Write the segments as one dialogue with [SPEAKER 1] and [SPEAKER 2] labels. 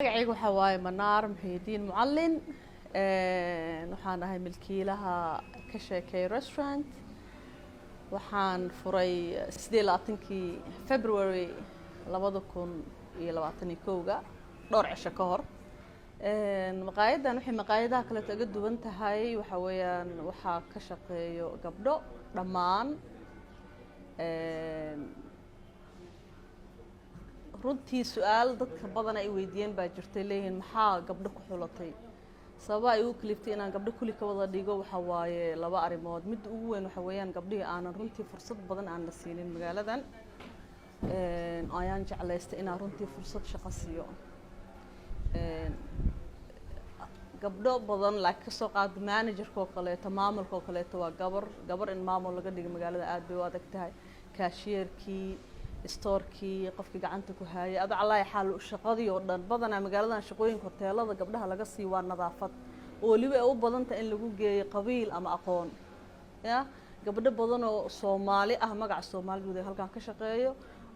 [SPEAKER 1] magacaygu waxa waaye Manaar Muxiidiin Mucallin waxaan ahay milkiilaha ka sheekay restaurant waxaan furay 28kii February 2021 dhowr cisho ka hor maqaayadan waxay maqaayadaha kale uga duwan tahay waxa weeyaan waxa ka shaqeeyo gabdho dhammaan runtii su'aal dadka badan ay weydiiyeen baa jirtay leeyihiin maxaa gabdho ku xulatay sababa ay u kaliftay inaan gabdho kulli ka wada dhigo waxa waaye laba arrimood mid ugu weyn waxa weeyaan gabdhihii aanan runtii fursad badan aan la siinin magaaladan ayaan jeclaystay inaan runtii fursad shaqo siiyo gabdho badan laakiin ka soo qaad managerka oo kaleeto maamulka oo kaleeto waa gabar in maamul laga dhigo magaalada aad bay u adag tahay kaashiyerkii storekii qofkii gacanta ku hayay ad calaay xal shaqadii oo dhan badanaa magaaladan shaqooyinka hoteelada gabdhaha laga sii waa nadaafad oo waliba ay u badan tahay in lagu geeyo qabiil ama aqoon ya gabdho badan oo Soomaali ah magaca Soomaaliyeed ay halkan ka shaqeeyo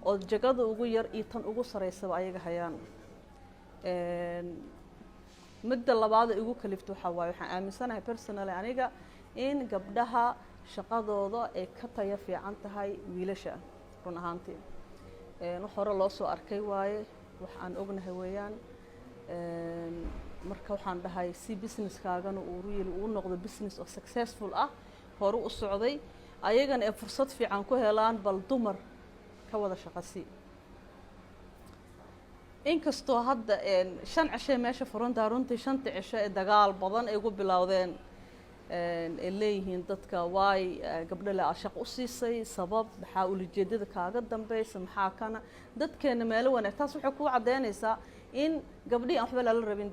[SPEAKER 1] oo jagada ugu yar iyo tan ugu sareysaba ayaga hayaan midda labaad ee ugu kalifto waxa waaye waxaan aaminsanahay personally aniga in gabdhaha shaqadooda ay ka tayo fiican tahay wiilasha run ahaantii wax hore loo soo arkay waaye wax aan ognahay weeyaan marka waxaan dhahay si businesskaagana uu noqdo business oo successful ah hore u socday ayagana ay fursad fiican ku helaan bal dumar ka wada shaqasi inkastoo hadda 5 cisho meesha furantaa runtii 5 cisho ee dagaal badan ay ugu bilowdeen leeyihiin dadka waay gabdho la shaqo u siisay sabab waxa uu ujeedada kaaga dambeeyay maxaa kana dadkeena meel wanaag taas waxay ku cadeynaysaa in gabdhii aan waxba la rabin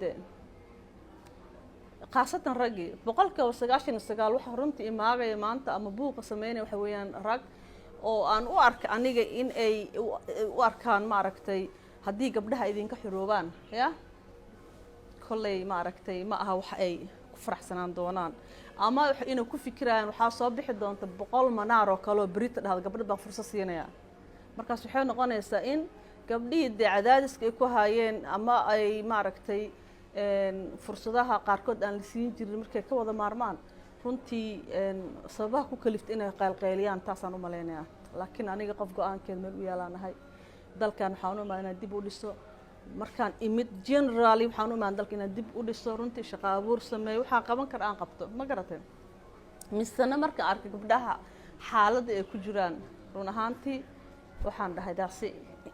[SPEAKER 1] qaasatan ragi 99% waxa runtii imaagay maanta ama buuqa sameynay waxa weeyaan rag oo aan u arka aniga in ay u arkaan ma aragtay haddii gabdhaha idinka xiroobaan ya kolley ma aragtay ma aha wax ay ku faraxsanaan doonaan ama inuu ku fikiraan waxa soo bixi doonta 100 manaar oo kale oo Brit dhahad gabdho baa fursad siinaya markaas waxay noqonaysaa in gabdhihii cadaadiska ay ku hayeen ama ay ma aragtay fursadaha qaarkood aan la siin jirin markay ka wada maarmaan runtii sababaha ku kaliftay inay qalqayliyaan taasaan u maleynayaa laakiin aniga qof go'aankeed meel u yeelanahay dalkan waxaan u maanaynaa dib u dhiso markaan imid generally waxaan u maan dalka inaan dib u dhiso runtii shaqo abuur sameeyo waxa qaban kar aan qabto ma garateen misana marka arkay gabdhaha xaaladda ay ku jiraan run ahaantii waxaan dhahay daasi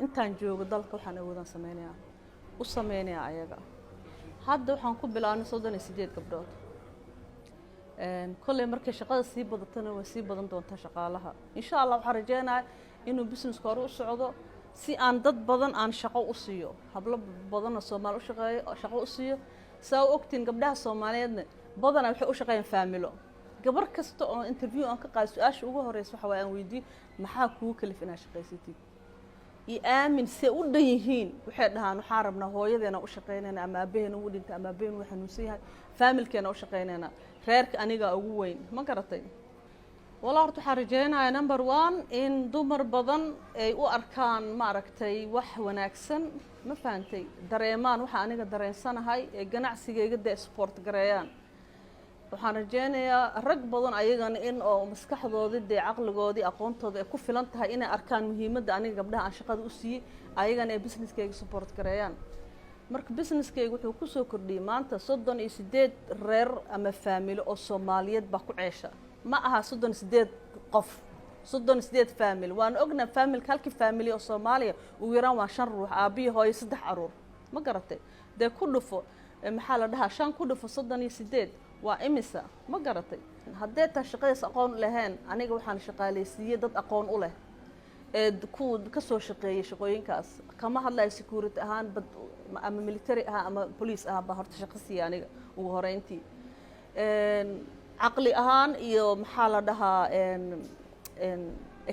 [SPEAKER 1] intaan joogo dalka waxaan awoodan sameeynaa ayaga hadda waxaan ku bilaabnay 38 gabdhood kolley markay shaqada sii badatana way sii badan doontaa shaqaalaha insha Allah waxaan rajeynayaa inuu business hore u socdo si aan dad badan aan shaqo u siiyo hablo badan oo Soomaali u shaqeeyo shaqo u siiyo saa ogtiin gabdhaha Soomaaliyeedna badan waxay u shaqeeyaan family gabar kasta oo interview aan ka qaad su'aasha ugu horeysa waxa way aan weydiin maxaa kugu kalif inaad shaqeysatid aamin si u dhan yihiin waxay dhahaan waxa rabnaa hooyadeena u shaqeynayna ama aabbaheena u dhintay ama aabbaheena waxa xanuunsan yahay family-keena u shaqeynayna reerka aniga ugu weyn ma garatay والله horta waxaan rajeynayaa number 1 in dumar badan ay u arkaan ma aragtay wax wanaagsan ma fahamtay dareemaan waxa aniga dareensanahay ee ganacsigayga de support gareeyaan waxaan rajeynayaa rag badan ayagana in oo maskaxdooda de aqligoodii aqoontooda ay ku filan tahay inay arkaan muhiimadda aniga gabdhaha aan shaqada u siiyay ayagana ay businesskayga support gareeyaan marka businesskayga wuxuu ku soo kordhiyay maanta 38 reer ama family oo Soomaaliyeed ba ku ceesha ma aha 38 qof 38 family waan ogna family halkii family oo Soomaaliya ugu yaraan waa 5 ruux aabiyo hooyo 3 caruur ma garatay de ku dhufo maxaa la dhahaa 5 ku dhufo 38 waa imisa ma garatay haddii ta shaqadiis aqoon lahayn aniga waxaan shaqaaleysiiyay dad aqoon u leh ee ku ka soo shaqeeyay shaqooyinkaas kama hadlay security ahaan ama military ahaan ama police ahaan ba horta shaqo siiyay aniga ugu horeyntii عقلي أهان iyo maxaa la dhahaa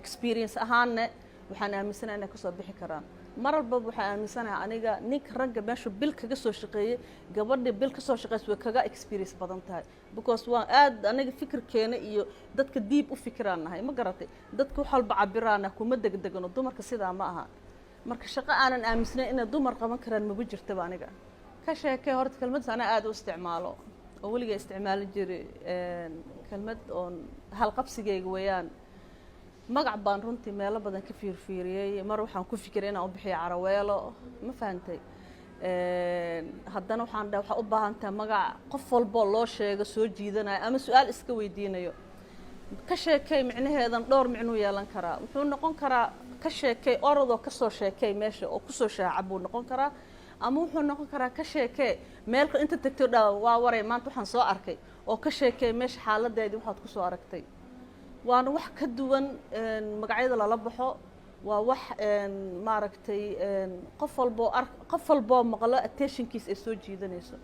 [SPEAKER 1] experience ahaanna waxaan aaminsanahay inay ka soo bixi karaan mar walba waxaan aaminsanahay aniga ninka ragga meesha bil kaga soo shaqeeyay gabadha bil ka soo shaqeysay way kaga experience badan tahay because waan aad aniga fikirkeena iyo dadka deep u fikiraanahay ma garatay dadka wax walba cabiraana kuma degdegano dumarka sidaa ma aha marka shaqo aanan aaminsanayn in dumar qaban karaan ma jirto aniga ka sheekay horta kelmad ana aad u isticmaalo oo weliga isticmaali jiray kelmad oon halqabsigayga weeyaan magac baan runtii meelo badan ka fiirfiiriyey mar waxaan ku fikiray inaan u bixiyo caraweelo ma fahantay haddana waxaan dhahay waxaa u baahan tahay magac qof walboo loo sheego soo jiidanayo ama su-aal iska weydiinayo ka sheekay micnaheedan dhowr micnuu yeelan karaa wuxuu noqon karaa ka sheekay orodoo kasoo sheekay meesha oo kusoo shaacab buu noqon karaa ama wuxuu noqon karaa ka sheekee meelka inta tagto dhaa waa waray maanta waxaan soo arkay oo ka sheekee meesha xaaladeedii waxaad kusoo aragtay waana wax ka duwan magacyada lala baxo waa wax maaragtay qof walboo maqlo attentionkiisa ay soo jiidanayso